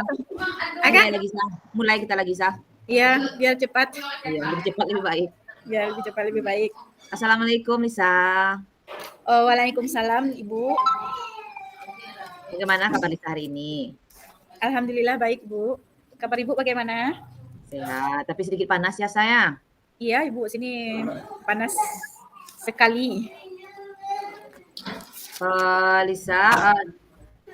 Lisa. Agak? Mulai lagi, Sa. Mulai kita lagi, Sa. Iya, biar cepat. Iya, lebih cepat lebih baik. Biar lebih cepat lebih baik. Assalamualaikum, Lisa. Waalaikumsalam, Ibu. Bagaimana kabar Lisa hari ini? Alhamdulillah baik, Bu. Kabar Ibu bagaimana? Sehat, tapi sedikit panas ya, saya. Iya, Ibu, sini panas sekali. Lisa,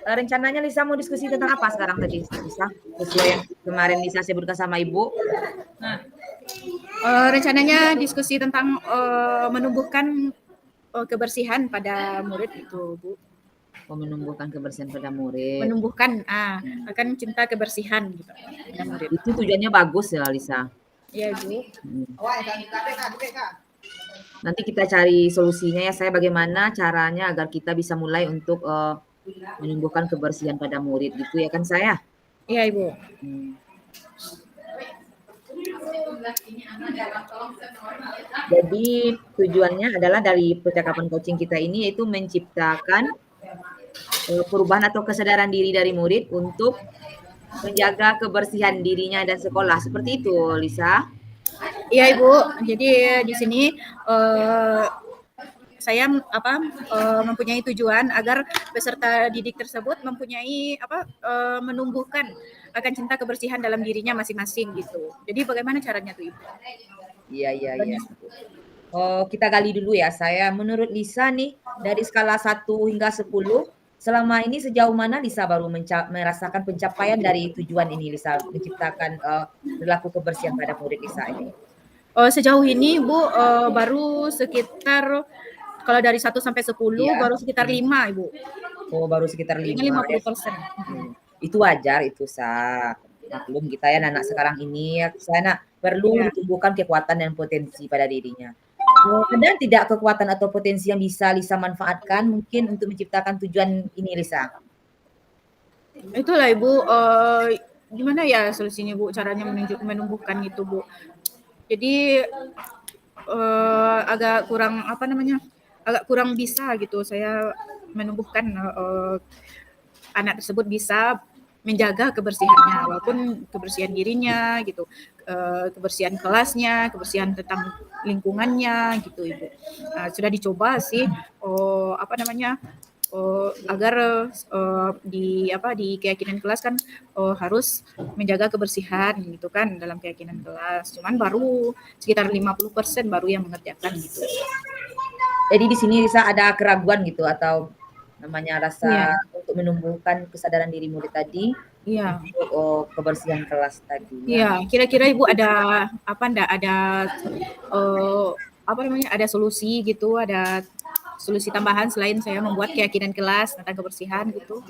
rencananya Lisa mau diskusi tentang apa sekarang tadi, Lisa? Sesuai yang kemarin Lisa sebutkan sama Ibu. Rencananya diskusi tentang menumbuhkan kebersihan pada murid itu, Bu. Menumbuhkan kebersihan pada murid. Menumbuhkan, akan cinta kebersihan gitu pada murid. Itu tujuannya bagus ya, Lisa. Iya, Bu. Nanti kita cari solusinya ya, saya bagaimana caranya agar kita bisa mulai untuk menumbuhkan kebersihan pada murid gitu ya kan saya? Iya, Ibu. Jadi tujuannya adalah dari percakapan coaching kita ini yaitu menciptakan perubahan atau kesadaran diri dari murid untuk menjaga kebersihan dirinya dan sekolah. Seperti itu, Lisa. Iya, Ibu. Jadi di sini saya mempunyai tujuan agar peserta didik tersebut mempunyai menumbuhkan akan cinta kebersihan dalam dirinya masing-masing gitu. Jadi bagaimana caranya tuh, Ibu? Iya. Kita gali dulu ya. Saya menurut Lisa nih dari skala 1 hingga 10, selama ini sejauh mana Lisa baru merasakan pencapaian dari tujuan ini, Lisa menciptakan perilaku kebersihan pada murid Lisa ini? Sejauh ini, Bu, baru sekitar kalau dari 1 sampai 10 baru sekitar 5, Ibu. Oh, baru sekitar 5. 50%. Itu wajar itu, Sa. Maklum kita ya anak sekarang ini, saya perlu ditumbuhkan kekuatan dan potensi pada dirinya. Ada tidak kekuatan atau potensi yang bisa Lisa manfaatkan mungkin untuk menciptakan tujuan ini, Lisa? Itulah, Ibu, gimana ya solusinya, Bu, caranya menumbuhkan itu, Bu. Jadi agak kurang bisa gitu saya menumbuhkan anak tersebut bisa menjaga kebersihannya, walaupun kebersihan dirinya gitu, kebersihan kelasnya, kebersihan tentang lingkungannya gitu, Ibu. Sudah dicoba sih agar di keyakinan kelas kan harus menjaga kebersihan gitu kan dalam keyakinan kelas. Cuman baru sekitar 50% baru yang mengerjakan gitu. Jadi di sini Lisa ada keraguan gitu atau namanya rasa untuk menumbuhkan kesadaran diri murid tadi. Iya. Untuk kebersihan kelas tadi. Iya, kira-kira Ibu ada ada solusi gitu, ada solusi tambahan selain saya membuat keyakinan kelas tentang kebersihan gitu?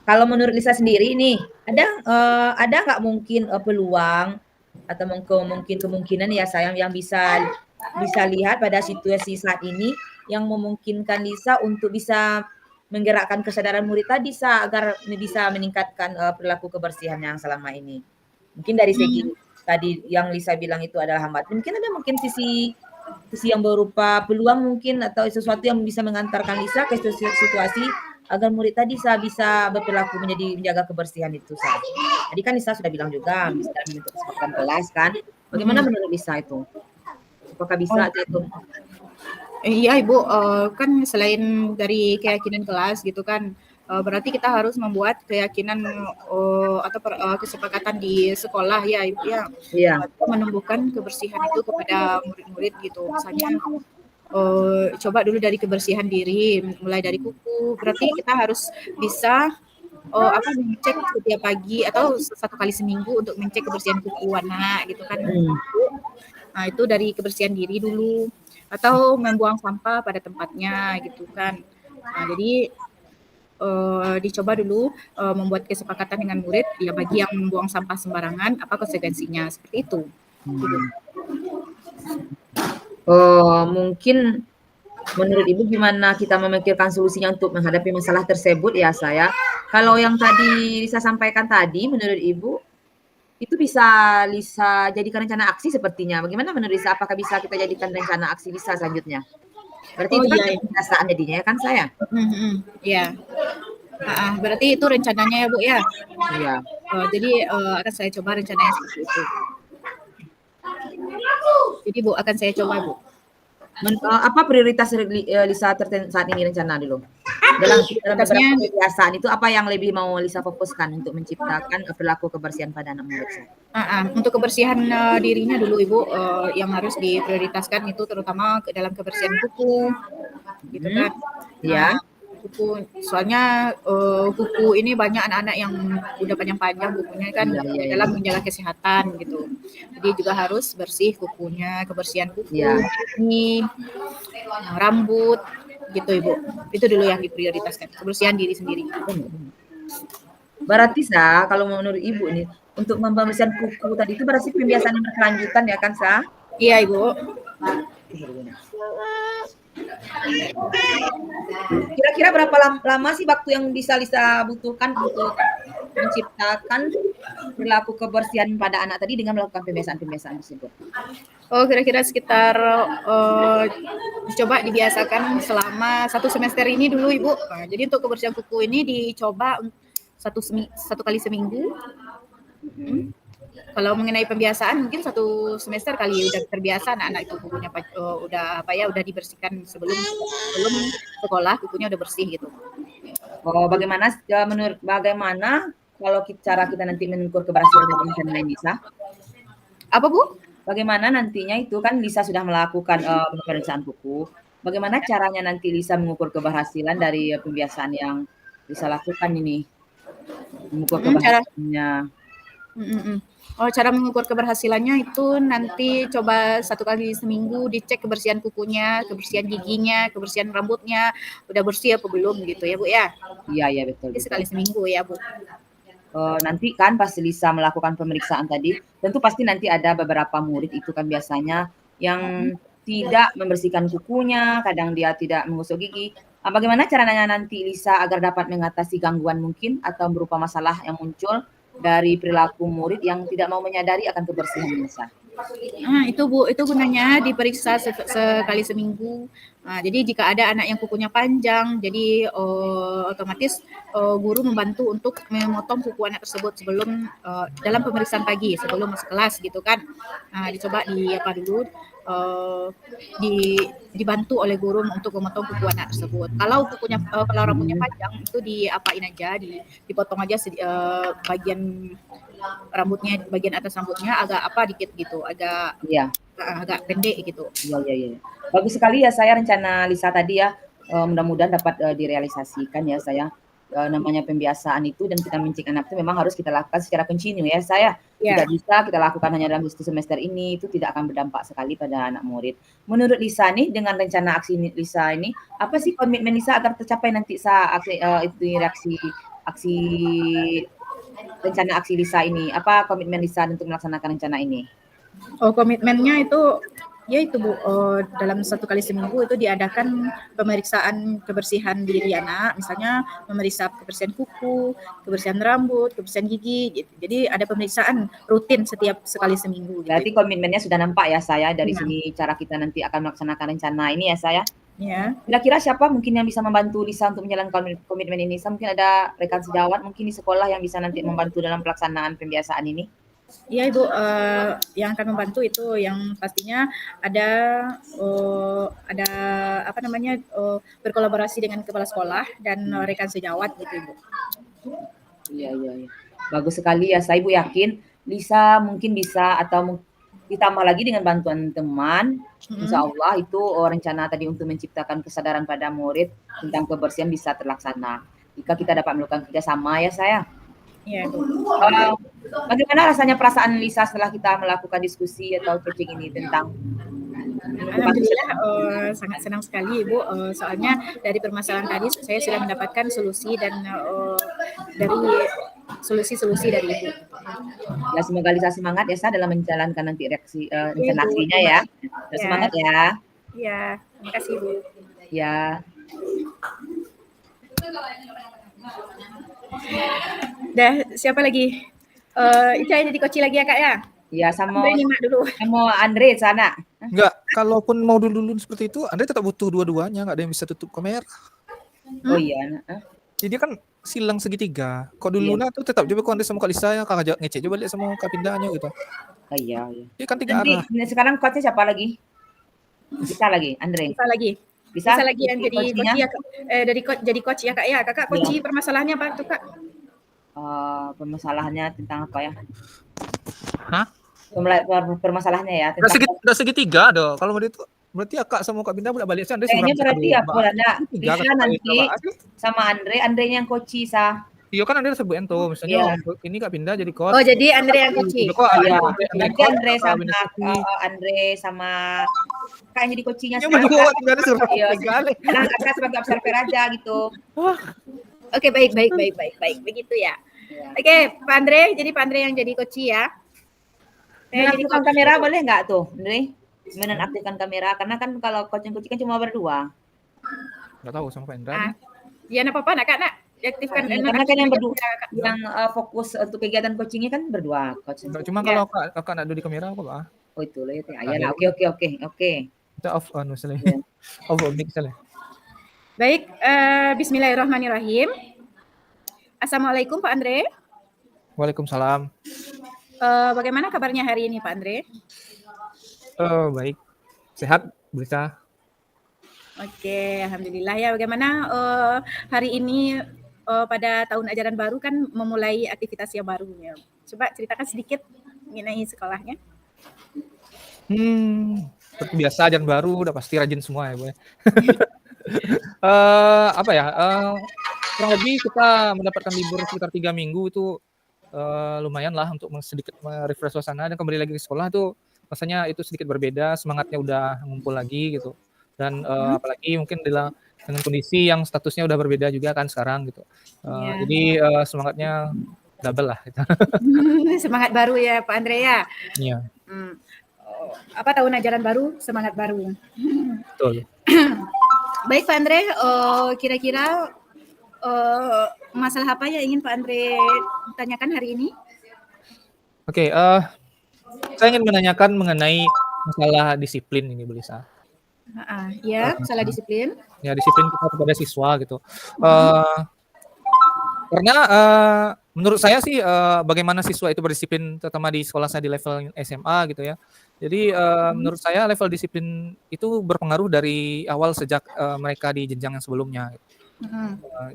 Kalau menurut Lisa sendiri nih, ada nggak mungkin peluang atau mungkin kemungkinan ya sayang yang bisa lihat pada situasi saat ini yang memungkinkan Lisa untuk bisa menggerakkan kesadaran murid tadi agar bisa meningkatkan perilaku kebersihan yang selama ini. Mungkin dari segi tadi yang Lisa bilang itu adalah hambatan. Mungkin sisi yang berupa peluang mungkin atau sesuatu yang bisa mengantarkan Lisa ke situasi agar murid tadi bisa berperilaku menjaga kebersihan itu. Tadi kan Lisa sudah bilang juga bisa membentuk kesepakatan kelas kan. Bagaimana menurut Lisa itu? Apakah bisa itu? Iya, Ibu, kan selain dari keyakinan kelas gitu kan, berarti kita harus membuat keyakinan atau kesepakatan di sekolah ya, Ibu ya. Iya. Menumbuhkan kebersihan itu kepada murid-murid gitu. Misalnya coba dulu dari kebersihan diri, mulai dari kuku. Berarti kita harus bisa mengecek setiap pagi atau 1 kali seminggu untuk mengecek kebersihan kuku anak gitu kan. Nah, itu dari kebersihan diri dulu. Atau membuang sampah pada tempatnya gitu kan. Nah, jadi dicoba dulu membuat kesepakatan dengan murid ya bagi yang membuang sampah sembarangan apa konsekuensinya, seperti itu. Mungkin menurut Ibu gimana kita memikirkan solusinya untuk menghadapi masalah tersebut ya saya. Kalau yang tadi Lisa sampaikan tadi menurut Ibu itu bisa Lisa jadikan rencana aksi sepertinya. Bagaimana menurut Lisa? Apakah bisa kita jadikan rencana aksi Lisa selanjutnya? Berarti itu kan perasaan jadinya ya kan saya? Iya. Berarti itu rencananya ya Bu ya? Iya. Jadi akan saya coba rencananya seperti itu. Jadi Bu akan saya coba Bu. Apa prioritas Lisa saat ini rencana dulu? Dalam Prioritasnya beberapa kebiasaan itu apa yang lebih mau Lisa fokuskan untuk menciptakan perilaku kebersihan pada anak murid saya? untuk kebersihan dirinya dulu Ibu, yang harus diprioritaskan itu terutama dalam kebersihan kuku, gitu kan. Iya. Kuku, soalnya kuku ini banyak anak-anak yang udah panjang-panjang kukunya kan Iya. dalam menjaga kesehatan gitu. Jadi juga harus bersih kukunya, kebersihan kuku, Iya. gigi, rambut, gitu Ibu. Itu dulu yang diprioritaskan, kebersihan diri sendiri. Berarti kalau menurut Ibu nih, untuk pembersihan kuku tadi itu berarti pembiasaan yang berkelanjutan ya kan, Sa? Iya Ibu. Kira-kira berapa lama sih waktu yang bisa Lisa butuhkan untuk menciptakan perilaku kebersihan pada anak tadi dengan melakukan pembiasaan-pembiasaan tersebut? Oh, kira-kira sekitar coba dibiasakan selama 1 semester ini dulu Ibu. Nah, jadi untuk kebersihan kuku ini dicoba satu kali seminggu. Kalau mengenai pembiasaan mungkin 1 semester kali udah terbiasa anak-anak itu kukunya udah dibersihkan sebelum sekolah kukunya udah bersih gitu. Oh, bagaimana kalau cara kita nanti mengukur keberhasilan dalam rencana ini, Lisa? Apa Bu? Bagaimana nantinya itu kan Lisa sudah melakukan pemeriksaan kuku. Bagaimana caranya nanti Lisa mengukur keberhasilan dari pembiasaan yang Lisa lakukan ini? Mengukur keberhasilannya. Cara mengukur keberhasilannya itu nanti coba 1 kali seminggu dicek kebersihan kukunya, kebersihan giginya, kebersihan rambutnya, udah bersih apa belum gitu ya Bu ya? Iya betul. Jadi sekali seminggu ya Bu. Nanti kan pas Lisa melakukan pemeriksaan tadi, tentu pasti nanti ada beberapa murid itu kan biasanya yang tidak membersihkan kukunya, kadang dia tidak menggosok gigi. Bagaimana caranya nanti Lisa agar dapat mengatasi gangguan mungkin atau berupa masalah yang muncul dari perilaku murid yang tidak mau menyadari akan kebersihan Lisa? Itu Bu, itu gunanya diperiksa sekali seminggu. Jadi jika ada anak yang kukunya panjang, jadi otomatis guru membantu untuk memotong kuku anak tersebut sebelum dalam pemeriksaan pagi sebelum masuk kelas gitu kan. Dicoba dibantu oleh guru untuk memotong kuku anak tersebut. Kalau rambutnya panjang itu diapain aja, dipotong aja bagian rambutnya, bagian atas rambutnya agak dikit gitu, agak pendek gitu. Iya. Bagus sekali ya saya rencana Lisa tadi ya. Mudah-mudahan dapat direalisasikan ya saya. Namanya pembiasaan itu dan kita mencik anak itu memang harus kita lakukan secara kontinu ya saya. Tidak bisa kita lakukan hanya dalam 1 semester ini, itu tidak akan berdampak sekali pada anak murid. Menurut Lisa nih dengan rencana aksi Lisa ini, apa sih komitmen Lisa agar tercapai nanti rencana aksi Lisa ini? Apa komitmen Lisa untuk melaksanakan rencana ini? Komitmennya itu Bu, dalam 1 kali seminggu itu diadakan pemeriksaan kebersihan diri anak, misalnya memeriksa kebersihan kuku, kebersihan rambut, kebersihan gigi gitu. Jadi ada pemeriksaan rutin setiap sekali seminggu gitu. Berarti komitmennya sudah nampak ya saya dari sini cara kita nanti akan melaksanakan rencana ini ya saya. Ya. Kira-kira siapa mungkin yang bisa membantu Lisa untuk menjalankan komitmen ini? Mungkin ada rekan sejawat mungkin di sekolah yang bisa nanti membantu dalam pelaksanaan pembiasaan ini? Iya Ibu, yang akan membantu itu yang pastinya ada berkolaborasi dengan kepala sekolah dan rekan sejawat gitu Ibu. Iya. Bagus sekali ya, saya Ibu yakin Lisa mungkin bisa atau ditambah lagi dengan bantuan teman, insya Allah itu rencana tadi untuk menciptakan kesadaran pada murid tentang kebersihan bisa terlaksana. Jika kita dapat melakukan kerjasama ya saya. Iya. Bagaimana rasanya perasaan Lisa setelah kita melakukan diskusi atau coaching ini tentang? Alhamdulillah sangat senang sekali Ibu, soalnya dari permasalahan tadi saya sudah mendapatkan solusi dan dari solusi dari Ibu. Ya semoga Lisa semangat ya Sa dalam menjalankan nanti rencana aksinya ya. Semangat ya. Iya, terima kasih Ibu. Ya. Siapa lagi? Ica jadi koci lagi ya Kak ya? Iya sama Andre sana. Enggak, kalaupun mau dulu seperti itu, Andre tetap butuh dua-duanya, nggak ada yang bisa tutup kamera. Oh iya. Jadi kan silang segitiga. Kok Iya. dulu tuh tetap coba kau sama Kak Lisa ya, Kak ngecek coba lihat sama Kak Pindahnya gitu. Oh, iya. Dia kan 3 arah. Nanti sekarang coach-nya siapa lagi? Bisa lagi, Andre? Bisa lagi. Bisa? Bisa lagi yang jadi Coach-nya? coach ya, Kak. Jadi coach ya, Kak ya. Kakak Iya. coach permasalahannya apa tuh, Kak? Permasalahannya tentang apa ya? Hah? Permasalahannya ya Udah segitiga dong. Kalau mau itu berarti Kak sama Kak Pindah bolak-balik sih Andre kayaknya seberang berarti satu. apa ada Tiga bisa Kak nanti sih. sama Andre yang coach Sa. Iya kan Andre sebut ento, misalnya Iya. ini Kak Pindah jadi coach. Oh, jadi Andre yang coach. Kok Iya. Andre Nanti coach, Andre Kak sama Pindah Andre sama Kak yang jadi coachnya Iya, berdua tinggal suruh Iya. legal. Nah, Kakak sebagai observer aja gitu. Oke, baik. Begitu ya. Iya. Oke, Pak Andre, jadi Pak Andre yang jadi coach ya. Menonaktifkan kamera boleh nggak tuh, Andre? Menonaktifkan kamera karena kan kalau coach kan cuma berdua. Nggak tahu sama Pak Indra. Ah, ya nggak apa-apa, nak. Aktifkan. Karena kan yang berdua yang fokus untuk kegiatan coachingnya kan berdua coach. Cuma kalau kakak nak di kamera apa Pak? Oh itu loh ya. Ayolah, oke. Kita off misalnya. Off mic misalnya. Baik, bismillahirrahmanirrahim. Assalamualaikum Pak Andre. Waalaikumsalam. Bagaimana kabarnya hari ini Pak Andre? Baik. Sehat, Berita. Oke, alhamdulillah ya. Bagaimana hari ini pada tahun ajaran baru kan memulai aktivitas yang baru ya. Coba ceritakan sedikit mengenai sekolahnya. Seperti biasa ajaran baru udah pasti rajin semua ya, Bu. Apa ya? Kurang lebih kita mendapatkan libur sekitar 3 minggu itu lumayan lah untuk sedikit merefresh suasana dan kembali lagi ke sekolah tuh rasanya itu sedikit berbeda, semangatnya udah ngumpul lagi gitu. Dan apalagi mungkin dengan kondisi yang statusnya udah berbeda juga kan sekarang gitu. Jadi semangatnya double lah gitu. Semangat baru ya Pak Andre ya. Iya. Apa tahun ajaran baru, semangat baru. Betul. Baik Pak Andre, kira-kira masalah apa yang ingin Pak Andre tanyakan hari ini? Oke, saya ingin menanyakan mengenai masalah disiplin ini, Bu Lisa. Ya, masalah disiplin. Ya, disiplin kita kepada siswa gitu. Karena menurut saya sih bagaimana siswa itu berdisiplin, terutama di sekolah saya di level SMA gitu ya. Jadi menurut saya level disiplin itu berpengaruh dari awal sejak mereka di jenjang yang sebelumnya.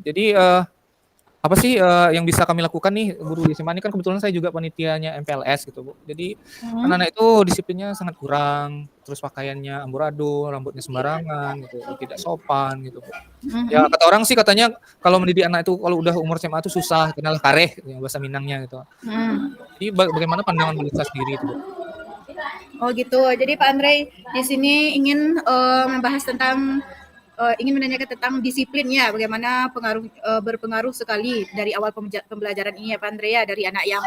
Jadi apa sih yang bisa kami lakukan nih guru di SMA ini kan kebetulan saya juga panitianya MPLS gitu Bu. Jadi anak-anak itu disiplinnya sangat kurang, terus pakaiannya amburadul, rambutnya sembarangan gitu, tidak sopan gitu Bu. Ya kata orang sih katanya kalau mendidik anak itu kalau udah umur SMA itu susah, kenalah kareh ya, bahasa Minangnya gitu. Jadi bagaimana pandangan Bu Lisa sendiri itu Bu? Oh gitu. Jadi Pak Andre di sini ingin membahas tentang ingin menanyakan tentang disiplin ya, bagaimana berpengaruh sekali dari awal pembelajaran ini ya Pak Andre ya, dari anak yang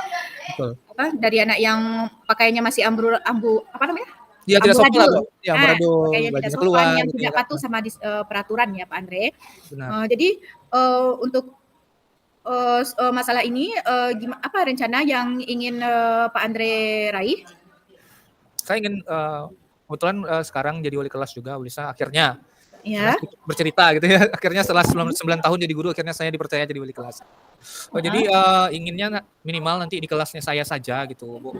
dari anak yang pakaiannya masih apa namanya? Ya tidak sopan, ya amburadul, pakaiannya tidak sopan, yang tidak patuh sama peraturan ya Pak Andre. Jadi untuk masalah ini apa rencana yang ingin Pak Andre raih? Saya ingin kebetulan sekarang jadi wali kelas juga, Lisa akhirnya bercerita gitu ya. Akhirnya setelah 9 tahun jadi guru, akhirnya saya dipercaya jadi wali kelas. Jadi inginnya minimal nanti di kelasnya saya saja gitu, Bu.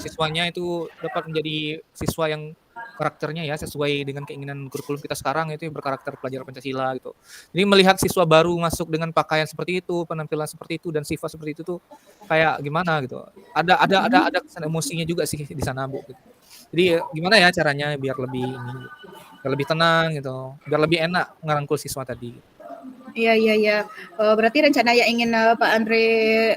Siswanya itu dapat menjadi siswa yang karakternya ya sesuai dengan keinginan kurikulum kita sekarang itu berkarakter pelajar Pancasila gitu. Jadi melihat siswa baru masuk dengan pakaian seperti itu, penampilan seperti itu dan sifat seperti itu tuh kayak gimana gitu. Ada kesan emosinya juga sih di sana, Bu gitu. Jadi gimana ya caranya biar lebih tenang gitu, biar lebih enak ngerangkul siswa tadi. Iya. Berarti rencana yang ingin Pak Andre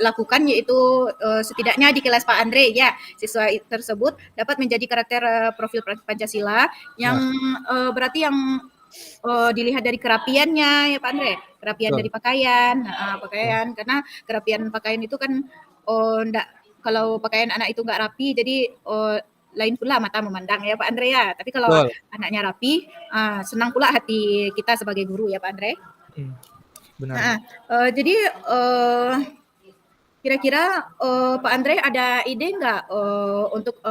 lakukan yaitu setidaknya di kelas Pak Andre ya, siswa tersebut dapat menjadi karakter profil Pancasila yang berarti yang dilihat dari kerapiannya ya Pak Andre, kerapian dari pakaian, karena kerapian pakaian itu kan kalau pakaian anak itu nggak rapi jadi lain pula mata memandang ya Pak Andre ya. Tapi kalau anaknya rapi, senang pula hati kita sebagai guru ya Pak Andre. Benar. Jadi kira-kira Pak Andre ada ide nggak untuk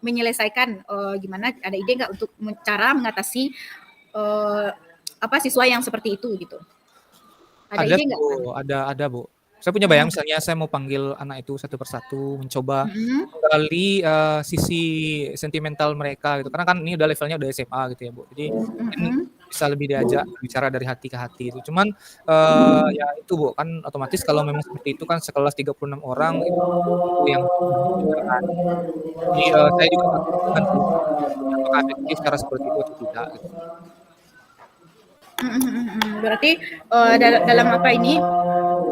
menyelesaikan gimana? Ada ide nggak untuk cara mengatasi siswa yang seperti itu gitu? Ada Ada ide sih nggak, Bu, Pan? ada Bu. Saya punya bayang misalnya saya mau panggil anak itu satu persatu, mencoba Mhm, menggali, sisi sentimental mereka gitu, karena kan ini udah levelnya udah SMA gitu ya Bu, jadi mungkin mhm. bisa lebih diajak bicara dari hati ke hati itu. Cuman, ya itu Bu, kan otomatis kalau memang seperti itu kan sekelas 36 orang itu waktu yang cukup juga kan. Jadi, saya juga nggak menentukan sih apakah efektif cara seperti itu atau tidak gitu. Mhm, mhm, mhm. Berarti, dalam apa ini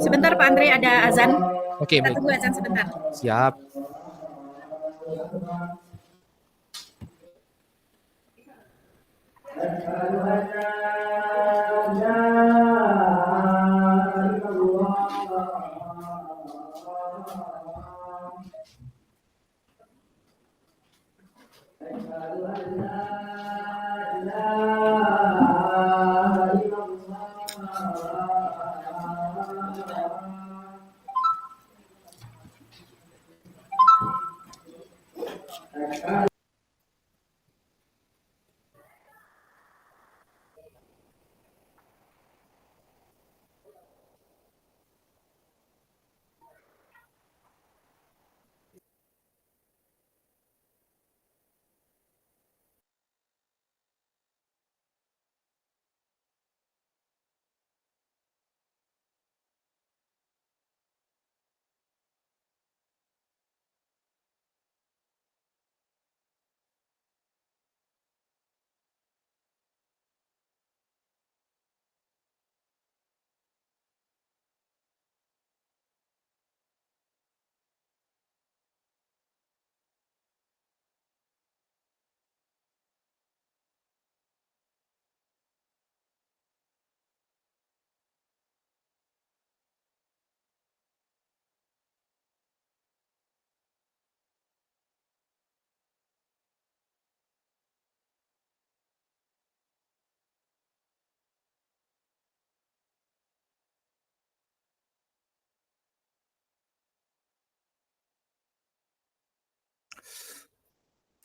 sebentar Pak Andre ada azan, Oke kita baik, tunggu azan sebentar. siap.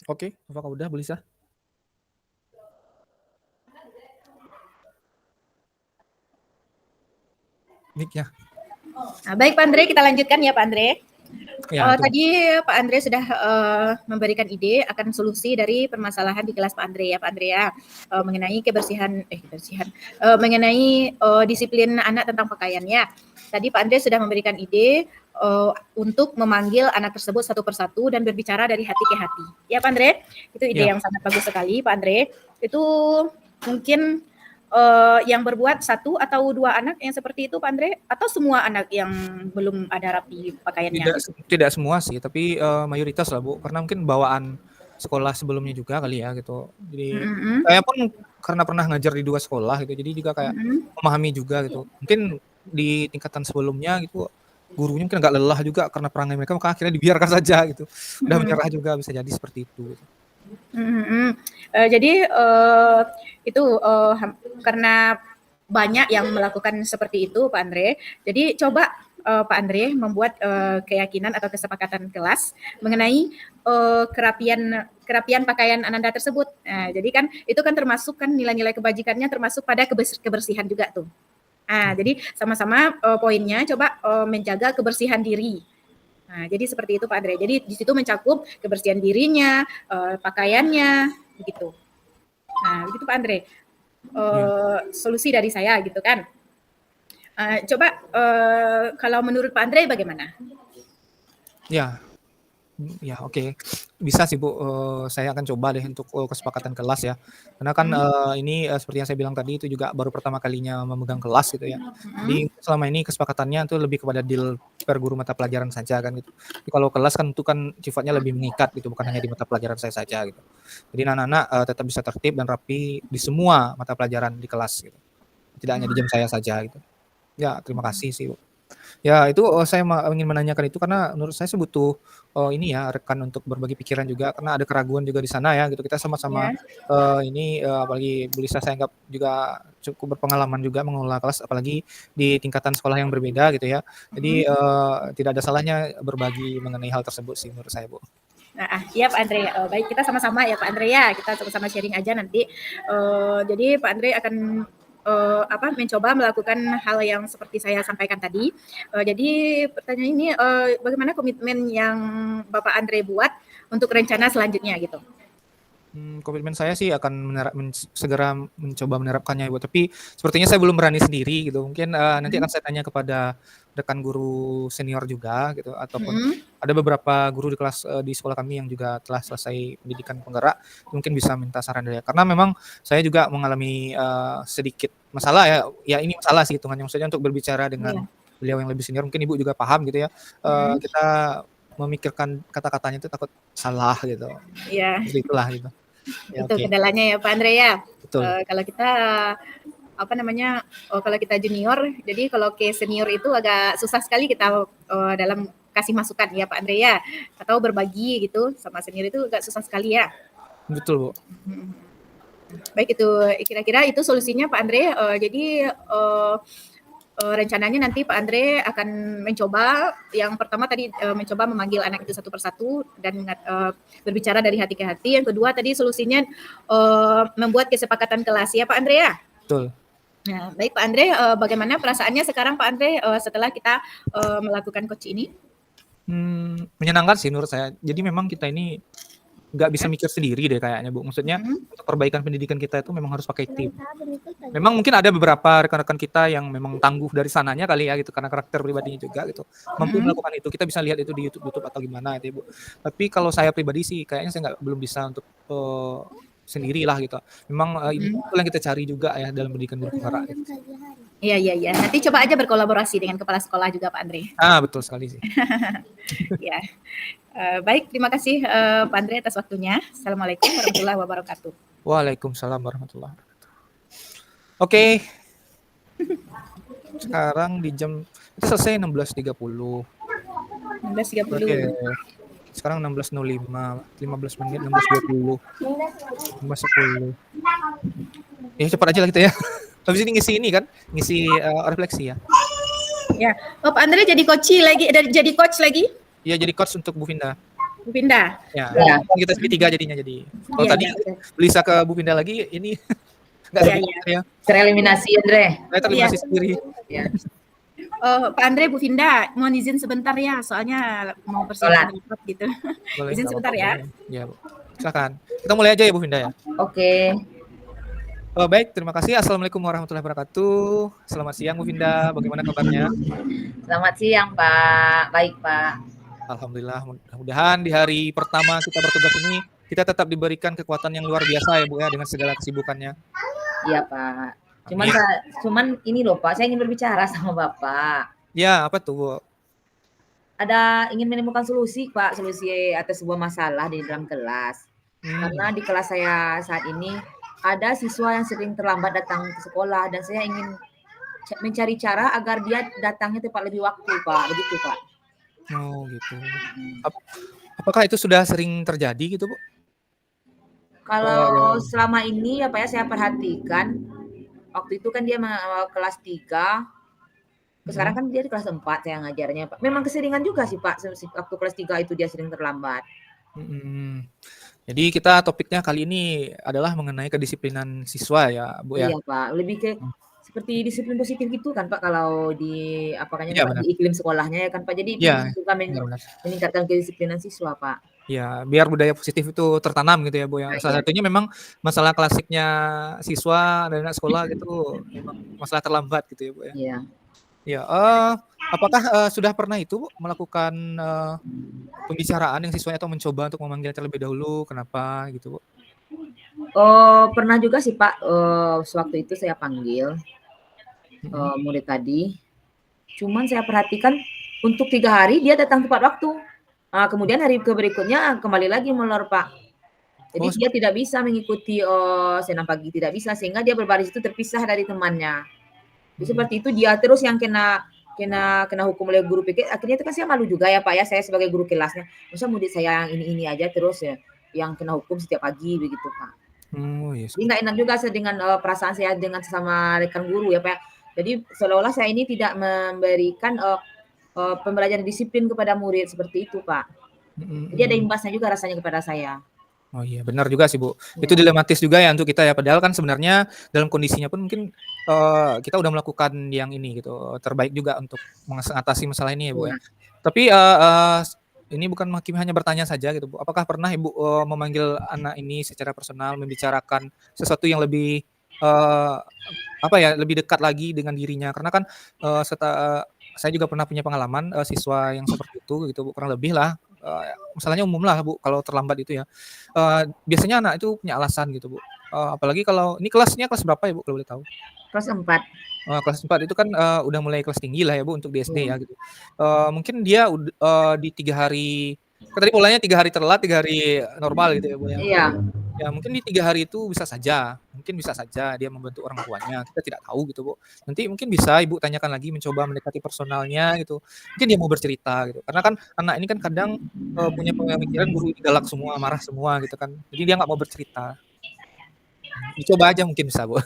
Oke, apakah udah Bu Lisa? Mic-nya? Nah, baik Pak Andre, kita lanjutkan ya Pak Andre. Ya itu. Tadi Pak Andre sudah memberikan ide akan solusi dari permasalahan di kelas Pak Andre ya Pak Andre ya, mengenai mengenai disiplin anak tentang pakaiannya. Tadi Pak Andre sudah memberikan ide untuk memanggil anak tersebut satu persatu dan berbicara dari hati ke hati. Ya Pak Andre, itu ide Ya. yang sangat bagus sekali Pak Andre. Itu mungkin yang berbuat satu atau dua anak yang seperti itu Pak Andre, atau semua anak yang belum ada rapi pakaiannya? Tidak semua sih, tapi, mayoritas lah Bu, karena mungkin bawaan sekolah sebelumnya juga kali ya gitu. Jadi, Mhm, saya pun karena pernah ngajar di 2 sekolah gitu, jadi juga kayak mhm, memahami juga gitu. Mungkin di tingkatan sebelumnya gitu, gurunya mungkin agak lelah juga karena perangai mereka, maka akhirnya dibiarkan saja gitu. Udah mhm, menyerah juga, bisa jadi seperti itu gitu. mhm, mhm. Jadi itu karena banyak yang melakukan seperti itu Pak Andre. Jadi coba Pak Andre membuat keyakinan atau kesepakatan kelas mengenai kerapian kerapian pakaian Ananda tersebut. Nah, jadi kan itu kan termasuk kan nilai-nilai kebajikannya termasuk pada kebersihan juga tuh. Nah, jadi sama-sama poinnya coba menjaga kebersihan diri. Nah, jadi seperti itu Pak Andre. Jadi di situ mencakup kebersihan dirinya, pakaiannya, begitu. Nah, begitu Pak Andre. Iya. Solusi dari saya gitu kan. Coba kalau menurut Pak Andre bagaimana? Ya. Ya oke. Bisa sih Bu, saya akan coba deh untuk, kesepakatan kelas ya. Karena kan, Hmm, ini, seperti yang saya bilang tadi itu juga baru pertama kalinya memegang kelas gitu ya. hmm, Jadi selama ini kesepakatannya itu lebih kepada deal per guru mata pelajaran saja kan gitu. Tapi kalau kelas kan itu kan sifatnya lebih mengikat gitu, bukan hanya di mata pelajaran saya saja gitu. Jadi anak-anak, tetap bisa tertib dan rapi di semua mata pelajaran di kelas gitu, tidak hanya di jam saya saja gitu. Ya terima kasih sih Bu. Ya itu, saya ingin menanyakan itu karena menurut saya sih butuh, ini ya rekan untuk berbagi pikiran juga karena ada keraguan juga di sana ya gitu. Kita sama-sama, ya. ini, apalagi Bu Lisa saya anggap juga cukup berpengalaman juga mengelola kelas apalagi di tingkatan sekolah yang berbeda gitu ya. Jadi, Hmm. tidak ada salahnya berbagi mengenai hal tersebut sih menurut saya, Bu. Nah, iya Pak Andre. Baik kita sama-sama ya Pak Andre ya. Kita sama-sama sharing aja nanti. Jadi Pak Andre akan mencoba melakukan hal yang seperti saya sampaikan tadi. Jadi pertanyaan ini, bagaimana komitmen yang Bapak Andre buat untuk rencana selanjutnya gitu? Komitmen saya sih akan segera mencoba menerapkannya, Ibu. Tapi sepertinya saya belum berani sendiri gitu. Mungkin nanti akan saya tanya kepada rekan guru senior juga gitu, ataupun ada beberapa guru di kelas di sekolah kami yang juga telah selesai pendidikan penggerak, mungkin bisa minta saran dari. Karena memang saya juga mengalami sedikit masalah ya. Ya ini masalah sih hitungannya, maksudnya untuk berbicara dengan beliau yang lebih senior, mungkin Ibu juga paham gitu ya. Kita memikirkan kata-katanya itu takut salah gitu. Iya. Jadi itulah gitu. Ya, itu kendalanya ya Pak Andre ya. Betul. Kalau kita kalau kita junior, jadi kalau ke senior itu agak susah sekali kita dalam kasih masukan ya Pak Andre ya, atau berbagi gitu sama senior itu agak susah sekali ya. Betul, Bu. Baik, itu kira-kira itu solusinya Pak Andre. Jadi rencananya nanti Pak Andre akan mencoba yang pertama tadi mencoba memanggil anak itu satu persatu dan berbicara dari hati ke hati. Yang kedua tadi solusinya membuat kesepakatan kelas ya Pak Andre ya. Betul. Nah, baik Pak Andre, bagaimana perasaannya sekarang Pak Andre setelah kita melakukan coach ini? Menyenangkan sih menurut saya. Jadi memang kita ini nggak bisa mikir sendiri deh kayaknya, Bu. Maksudnya untuk perbaikan pendidikan kita itu memang harus pakai tim. Memang mungkin ada beberapa rekan-rekan kita yang memang tangguh dari sananya kali ya gitu, karena karakter pribadinya juga gitu. Mampu melakukan itu. Kita bisa lihat itu di YouTube atau gimana gitu, Bu. Tapi kalau saya pribadi sih kayaknya saya belum bisa untuk sendirilah gitu. Memang itu yang kita cari juga ya dalam pendidikan guru penggerak gitu. Iya. Nanti coba aja berkolaborasi dengan kepala sekolah juga Pak Andre. Betul sekali sih. Ya. Baik, terima kasih Pak Andre atas waktunya. Assalamualaikum warahmatullahi wabarakatuh. Waalaikumsalam warahmatullahi wabarakatuh. Oke. Sekarang di jam selesai 16.30. 16.30. Oke. Sekarang 16.05, 15 menit, 16.20, 15.10. Ya cepat aja lah kita ya. Habis ini ngisi refleksi ya. Ya, Pak Andre jadi coach lagi? Iya, jadi coach untuk Bu Finda. Bu Finda. Ya. Kita segitiga jadinya jadi. Kalau tadi Lisa ke Bu Finda lagi, ini enggak ya. Tereliminasi Andre. Saya tereliminasi sendiri. Ya. Pak Andre, Bu Finda, mohon izin sebentar ya, soalnya mau persiapan gitu. Boleh, izin sebentar ya. Ya, Bu. Silakan. Kita mulai aja ya Bu Finda ya. Oke. Baik, terima kasih. Assalamualaikum warahmatullahi wabarakatuh. Selamat siang Bu Finda, bagaimana kabarnya? Selamat siang Pak, baik Pak. Alhamdulillah, mudah-mudahan di hari pertama kita bertugas ini kita tetap diberikan kekuatan yang luar biasa ya Bu ya dengan segala kesibukannya. Iya Pak. Cuman ini loh Pak, saya ingin berbicara sama Bapak. Ya, apa tuh Bu? Ingin menemukan solusi Pak, solusi atas sebuah masalah di dalam kelas. Karena di kelas saya saat ini ada siswa yang sering terlambat datang ke sekolah dan saya ingin mencari cara agar dia datangnya tepat lebih waktu Pak, begitu Pak. Oh gitu. Apakah itu sudah sering terjadi gitu Bu? Kalau selama ini ya Pak ya saya perhatikan, waktu itu kan dia kelas 3, sekarang kan dia di kelas 4 saya ngajarnya Pak. Memang keseringan juga sih Pak, waktu kelas 3 itu dia sering terlambat. Jadi kita topiknya kali ini adalah mengenai kedisiplinan siswa ya Bu ya? Iya Pak, lebih ke seperti disiplin positif gitu kan Pak kalau di Pak, di iklim sekolahnya ya kan Pak. Jadi juga meningkatkan kedisiplinan siswa Pak. Ya, biar budaya positif itu tertanam gitu ya Bu ya. Salah satunya memang masalah klasiknya siswa dan anak sekolah gitu memang masalah terlambat gitu ya Bu ya. Iya. Ya, apakah sudah pernah itu Bu melakukan pembicaraan yang siswanya atau mencoba untuk memanggil terlebih dahulu, kenapa gitu Bu? Pernah juga sih Pak, sewaktu itu saya panggil murid tadi. Cuman saya perhatikan untuk 3 hari dia datang tepat waktu. Kemudian hari berikutnya kembali lagi molor Pak. Jadi dia tidak bisa mengikuti senam pagi, tidak bisa, sehingga dia berbaris itu terpisah dari temannya. Jadi seperti itu dia terus yang kena hukum oleh guru PK. Akhirnya itu kan saya malu juga ya Pak ya, saya sebagai guru kelasnya. Masa murid saya yang ini aja terus ya yang kena hukum setiap pagi begitu Pak. Yes. Jadi nggak enak juga dengan perasaan saya dengan sesama rekan guru ya Pak. Jadi seolah-olah saya ini tidak memberikan pembelajaran disiplin kepada murid seperti itu Pak. Jadi ada imbasnya juga rasanya kepada saya. Oh iya, benar juga sih, Bu. Itu Ya. dilematis juga ya untuk kita ya, padahal kan sebenarnya dalam kondisinya pun mungkin, kita udah melakukan yang ini gitu, terbaik juga untuk mengatasi masalah ini ya, Bu, ya. Iya. Tapi, eee eee, ini bukan menghakimi, hanya bertanya saja gitu, Bu. Apakah pernah Ibu, memanggil anak ini secara personal, membicarakan sesuatu yang lebih, eee, apa ya, lebih dekat lagi dengan dirinya? Karena kan, saya juga pernah punya pengalaman, siswa yang seperti itu gitu, Bu, kurang lebih lah, masalahnya umum lah, Bu, kalau terlambat itu ya. Biasanya anak itu punya alasan gitu, Bu. Apalagi kalau ini kelasnya kelas berapa ya, Bu, kalau boleh tahu? Kelas 4. Kelas 4 itu kan, udah mulai kelas tinggi lah ya, Bu, untuk di SD Iya. ya gitu. Mungkin dia di 3 hari kan tadi polanya 3 hari telat, 3 hari normal gitu ya, Bu, ya. Iya. Ya mungkin di 3 hari itu mungkin bisa saja dia membantu orang tuanya, kita tidak tahu gitu, Bu. Nanti mungkin bisa Ibu tanyakan lagi, mencoba mendekati personalnya gitu, mungkin dia mau bercerita gitu. Karena kan anak ini kan kadang, punya pemikiran guru ini galak semua, marah semua gitu kan, jadi dia nggak mau bercerita. Dicoba aja mungkin bisa, Bu.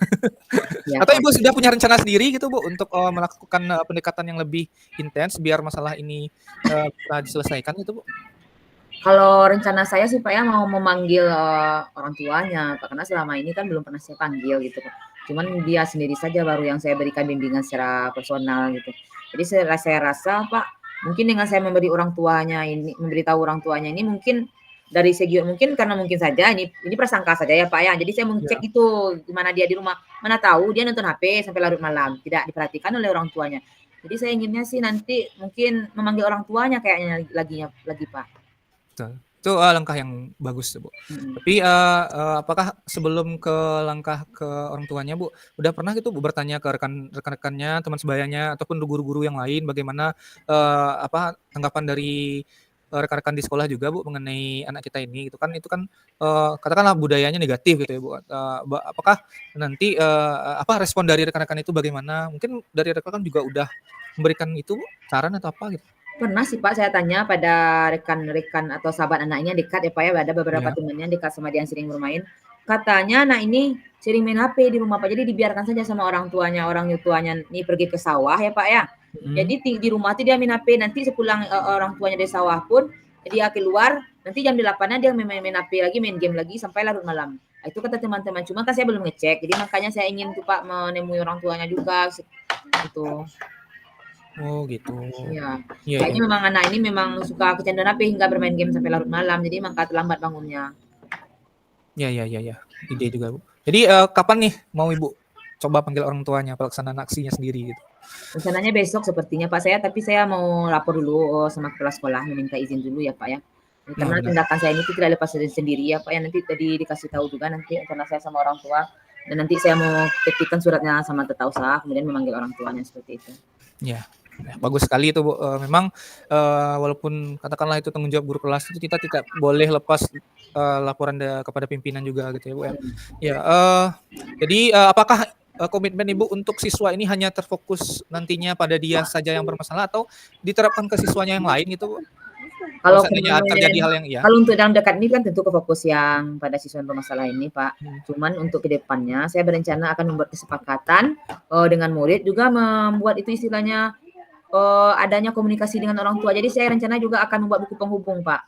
Iya, Atau Pak. Ibu sudah punya rencana sendiri gitu, Bu, untuk, melakukan, pendekatan yang lebih intens biar masalah ini, bisa diselesaikan gitu, Bu? Kalau rencana saya sih, Pak, ya mau memanggil, orang tuanya, Pak, karena selama ini kan belum pernah saya panggil gitu, Pak. Cuman dia sendiri saja baru yang saya berikan bimbingan secara personal gitu. Jadi saya rasa, Pak, mungkin dengan saya memberitahu orang tuanya ini mungkin dari segi mungkin karena mungkin saja ini prasangka saja ya, Pak, ya. Jadi saya Iya. mengecek itu gimana dia di rumah. Mana tahu dia nonton HP sampai larut malam, tidak diperhatikan oleh orang tuanya. Jadi saya inginnya sih nanti mungkin memanggil orang tuanya kayaknya lagi, Pak. Betul. Itu, langkah yang bagus tuh, Bu. Mhm. Tapi, apakah sebelum ke langkah ke orang tuanya, Bu, udah pernah gitu, Bu, bertanya ke rekan-rekannya, teman sebayanya, ataupun guru-guru yang lain bagaimana, tanggapan dari, rekan-rekan di sekolah juga, Bu, mengenai anak kita ini gitu kan, itu kan, katakanlah budayanya negatif gitu ya, Bu, apakah nanti, respon dari rekan-rekan itu bagaimana? Mungkin dari rekan-rekan juga udah memberikan itu, Bu, saran atau apa gitu? Pernah sih Pak, saya tanya pada rekan-rekan atau sahabat anaknya dekat ya Pak ya, ada beberapa Iya. temannya dekat sama dia yang sering bermain. Katanya anak ini sering main HP di rumah Pak, jadi dibiarkan saja sama orang tuanya nih pergi ke sawah ya Pak ya. Mhm. Jadi di rumah tuh dia main HP, nanti sepulang, orang tuanya dari sawah pun dia keluar, nanti jam 8.00-an dia main HP lagi, main game lagi sampai larut malam. Nah, itu kata teman-teman, cuma kan saya belum ngecek, jadi makanya saya ingin tuh Pak menemui orang tuanya juga gitu. Oh gitu. Iya, Iya iya. kayaknya memang anak ini memang suka kecanduan HP hingga bermain game sampai larut malam, jadi maka terlambat bangunnya. Iya iya iya iya. Ide juga, Bu. Jadi, kapan nih mau Ibu coba panggil orang tuanya, pelaksanaan aksinya sendiri gitu? Rencananya besok sepertinya Pak saya, tapi saya mau lapor dulu, sama kepala sekolah, meminta izin dulu ya Pak ya. Nah Karena benar. tindakan saya ini tidak lepas dari sendiri ya Pak ya, nanti tadi dikasih tahu juga nanti rencana saya sama orang tua, dan nanti saya mau ketikkan suratnya sama Tetausaha, kemudian memanggil orang tuanya seperti itu. Iya. Nah, bagus sekali itu, Bu. Memang, walaupun katakanlah itu tanggung jawab guru kelas, itu kita tidak boleh lepas, laporan kepada pimpinan juga gitu ya, Bu, ya. Mhm. Iya, jadi, apakah, komitmen Ibu untuk siswa ini hanya terfokus nantinya pada dia saja yang bermasalah atau diterapkan ke siswanya yang lain gitu, Bu? Kalau Kalau seandainya terjadi hal yang iya? kalau untuk yang dekat ini kan tentu ke fokus yang pada siswa yang bermasalah ini, Pak. Mhm. Cuman untuk ke depannya saya berencana akan membuat kesepakatan, dengan murid juga membuat itu istilahnya, adanya komunikasi dengan orang tua. Jadi saya rencana juga akan membuat buku penghubung, Pak.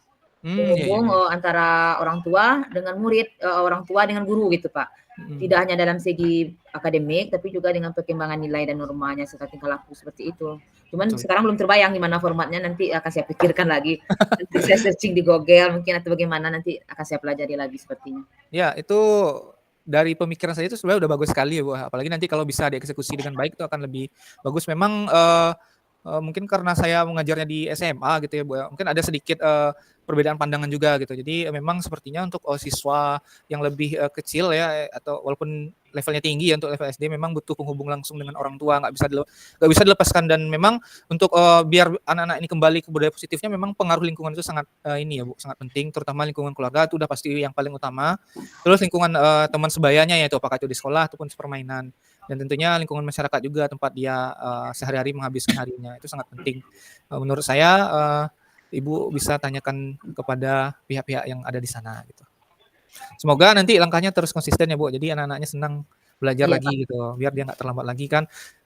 Iya iya Penghubung, iya. antara orang tua dengan murid, orang tua dengan guru gitu, Pak. Mhm. Tidak hanya dalam segi akademik, tapi juga dengan perkembangan nilai dan normanya serta tingkah laku seperti itu. Cuman Betul. sekarang belum terbayang gimana formatnya, nanti akan saya pikirkan lagi. Nanti saya searching di Google mungkin atau bagaimana nanti akan saya pelajari lagi sepertinya. Ya, itu dari pemikiran saya itu sebenarnya udah bagus sekali ya, Bu, apalagi nanti kalau bisa dieksekusi dengan baik itu akan lebih bagus. Memang, mungkin karena saya mengajarnya di SMA gitu ya, Bu, ya, mungkin ada sedikit, perbedaan pandangan juga gitu. Jadi, memang sepertinya untuk, siswa yang lebih, kecil ya, atau walaupun levelnya tinggi ya untuk level SD memang butuh penghubung langsung dengan orang tua, nggak bisa dilepaskan dan memang untuk, biar anak-anak ini kembali ke budaya positifnya memang pengaruh lingkungan itu sangat, ini ya, Bu, sangat penting, terutama lingkungan keluarga itu udah pasti yang paling utama. Terus lingkungan, teman sebayanya yaitu apakah itu di sekolah ataupun sepermainan. Dan tentunya lingkungan masyarakat juga tempat dia, sehari-hari menghabiskan harinya, itu sangat penting. Menurut saya, Ibu bisa tanyakan kepada pihak-pihak yang ada di sana gitu. Semoga nanti langkahnya terus konsisten ya, Bu, jadi anak-anaknya senang belajar Iya, lagi gitu, biar dia nggak terlambat lagi kan.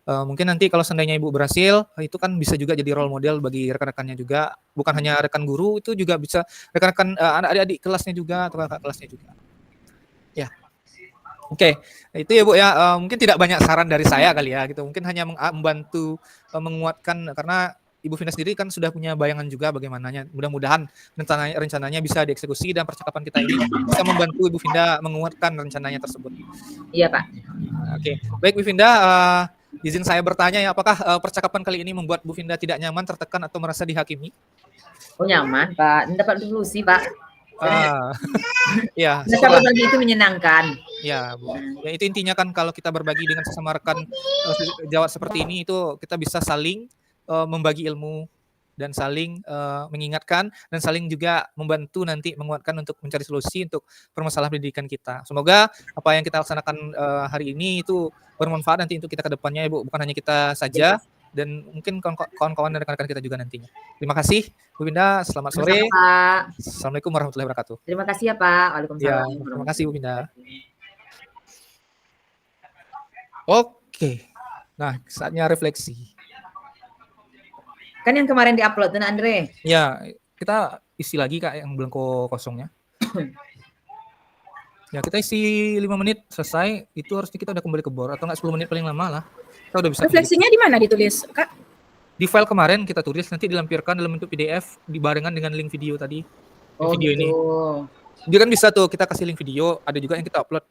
Mungkin nanti kalau seandainya Ibu berhasil, itu kan bisa juga jadi role model bagi rekan-rekannya juga, bukan hanya rekan guru, itu juga bisa rekan-rekan, adik-adik kelasnya juga atau kakak kelasnya juga. Ya, oke. Itu ya Bu ya, mungkin tidak banyak saran dari saya kali ya gitu, mungkin hanya membantu, menguatkan karena Ibu Vina sendiri kan sudah punya bayangan juga bagaimananya, mudah-mudahan rencananya bisa dieksekusi dan percakapan kita ini bisa membantu Ibu Vinda menguatkan rencananya tersebut. iya Pak. Oke, baik Bu Vinda, izin saya bertanya ya, apakah percakapan kali ini membuat Bu Vinda tidak nyaman, tertekan atau merasa dihakimi? Oh nyaman Pak, dapat solusi Pak. Ya, Rasa syukurlah. berbagi itu menyenangkan. Ya Bu, ya itu intinya kan kalau kita berbagi dengan sesama rekan sejawat seperti ini, itu kita bisa saling membagi ilmu dan saling mengingatkan dan saling juga membantu nanti menguatkan untuk mencari solusi untuk permasalahan pendidikan kita. Semoga apa yang kita laksanakan hari ini itu bermanfaat nanti untuk kita ke depannya ya Bu, bukan hanya kita saja dan mungkin kawan-kawan dan rekan-rekan kita juga nantinya. Terima kasih Bu Vinda, selamat sore. Sama-sama, Pak. Assalamualaikum warahmatullahi wabarakatuh. Terima kasih ya Pak. Ya, Waalaikumsalam. terima kasih Bu Vinda. Oke, nah saatnya refleksi. Kan yang kemarin diupload tuh Andre. Ya, kita isi lagi Kak yang belangko kosongnya. Ya, kita isi 5 menit selesai, itu harusnya kita udah kembali ke bor atau enggak 10 menit paling lama lah. Kita udah bisa. Refleksinya di mana ditulis, Kak? Di file kemarin kita tulis, nanti dilampirkan dalam bentuk PDF dibarengan dengan link video tadi. Oh Video gitu. ini. Dia kan bisa tuh kita kasih link video, ada juga yang kita upload